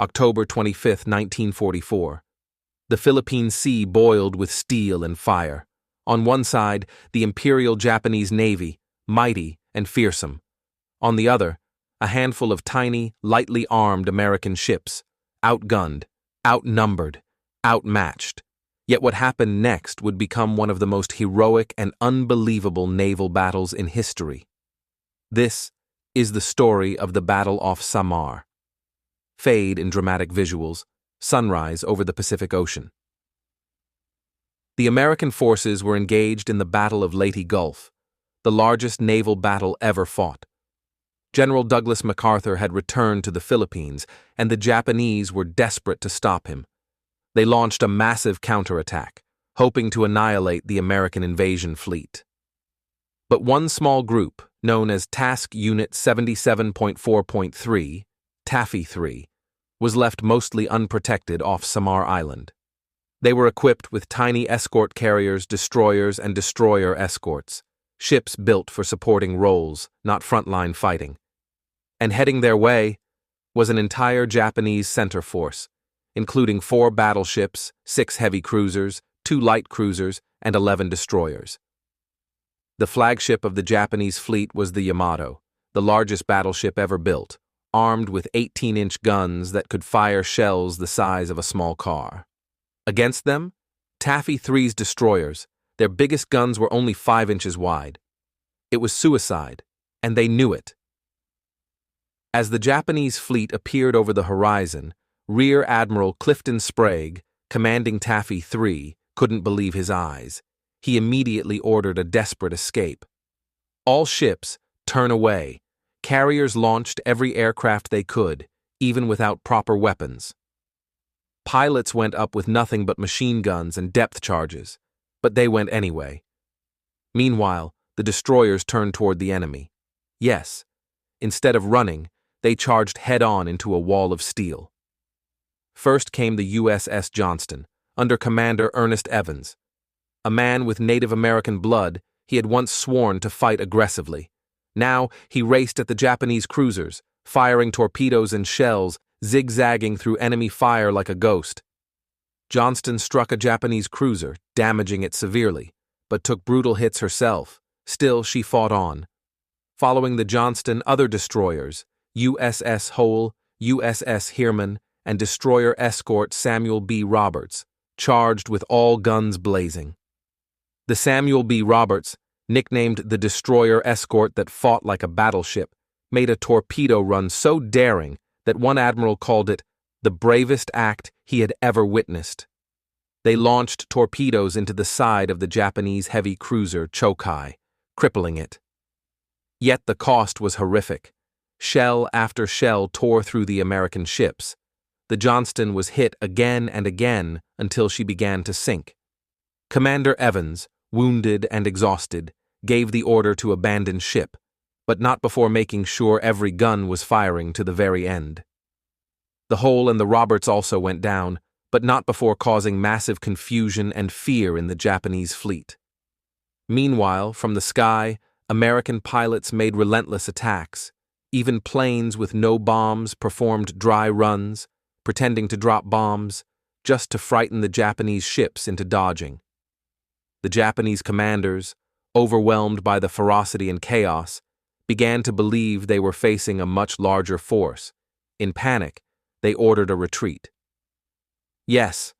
October 25, 1944. The Philippine Sea boiled with steel and fire. On one side, the Imperial Japanese Navy, mighty and fearsome. On the other, a handful of tiny, lightly armed American ships, outgunned, outnumbered, outmatched. Yet what happened next would become one of the most heroic and unbelievable naval battles in history. This is the story of the Battle off Samar. Fade in dramatic visuals, sunrise over the Pacific Ocean. The American forces were engaged in the Battle of Leyte Gulf, the largest naval battle ever fought. General Douglas MacArthur had returned to the Philippines, and the Japanese were desperate to stop him. They launched a massive counterattack, hoping to annihilate the American invasion fleet. But one small group, known as Task Unit 77.4.3, Taffy 3, was left mostly unprotected off Samar Island. They were equipped with tiny escort carriers, destroyers, and destroyer escorts, ships built for supporting roles, not frontline fighting. And heading their way was an entire Japanese center force, including 4 battleships, 6 heavy cruisers, 2 light cruisers, and 11 destroyers. The flagship of the Japanese fleet was the Yamato, the largest battleship ever built, armed with 18-inch guns that could fire shells the size of a small car. Against them, Taffy 3's destroyers, their biggest guns were only 5 inches wide. It was suicide, and they knew it. As the Japanese fleet appeared over the horizon, Rear Admiral Clifton Sprague, commanding Taffy 3, couldn't believe his eyes. He immediately ordered a desperate escape. All ships, turn away. Carriers launched every aircraft they could, even without proper weapons. Pilots went up with nothing but machine guns and depth charges, but they went anyway. Meanwhile, the destroyers turned toward the enemy. Yes, instead of running, they charged head-on into a wall of steel. First came the USS Johnston, under Commander Ernest Evans. A man with Native American blood, he had once sworn to fight aggressively. Now he raced at the Japanese cruisers, firing torpedoes and shells, zigzagging through enemy fire like a ghost. Johnston struck a Japanese cruiser, damaging it severely, but took brutal hits herself. Still, she fought on. Following the Johnston, other destroyers, USS Hole, USS Heermann, and destroyer escort Samuel B. Roberts, charged with all guns blazing. The Samuel B. Roberts, nicknamed the destroyer escort that fought like a battleship, made a torpedo run so daring that one admiral called it the bravest act he had ever witnessed. They launched torpedoes into the side of the Japanese heavy cruiser Chokai, crippling it. Yet the cost was horrific. Shell after shell tore through the American ships. The Johnston was hit again and again until she began to sink. Commander Evans, wounded and exhausted, gave the order to abandon ship, but not before making sure every gun was firing to the very end. The Hole and the Roberts also went down, but not before causing massive confusion and fear in the Japanese fleet. Meanwhile, from the sky, American pilots made relentless attacks. Even planes with no bombs performed dry runs, pretending to drop bombs, just to frighten the Japanese ships into dodging. The Japanese commanders, overwhelmed by the ferocity and chaos, began to believe they were facing a much larger force. In panic, they ordered a retreat. Yes,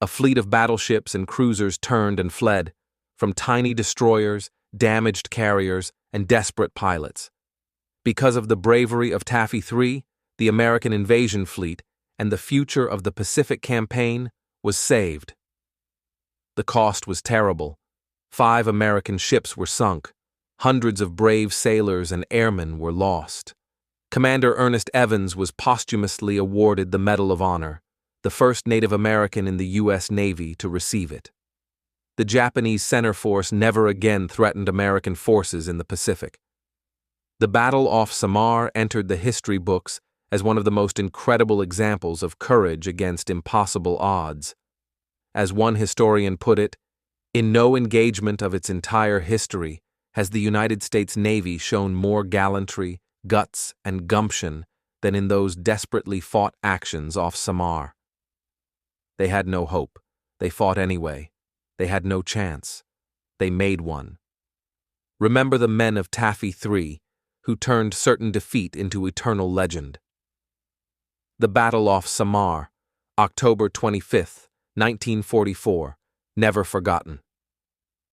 a fleet of battleships and cruisers turned and fled, from tiny destroyers, damaged carriers, and desperate pilots. Because of the bravery of Taffy 3, the American invasion fleet, and the future of the Pacific campaign was saved. The cost was terrible. 5 American ships were sunk. Hundreds of brave sailors and airmen were lost. Commander Ernest Evans was posthumously awarded the Medal of Honor, the first Native American in the U.S. Navy to receive it. The Japanese center force never again threatened American forces in the Pacific. The battle off Samar entered the history books as one of the most incredible examples of courage against impossible odds. As one historian put it, in no engagement of its entire history has the United States Navy shown more gallantry, guts, and gumption than in those desperately fought actions off Samar. They had no hope. They fought anyway. They had no chance. They made one. Remember the men of Taffy 3, who turned certain defeat into eternal legend. The battle off Samar, October 25, 1944, never forgotten.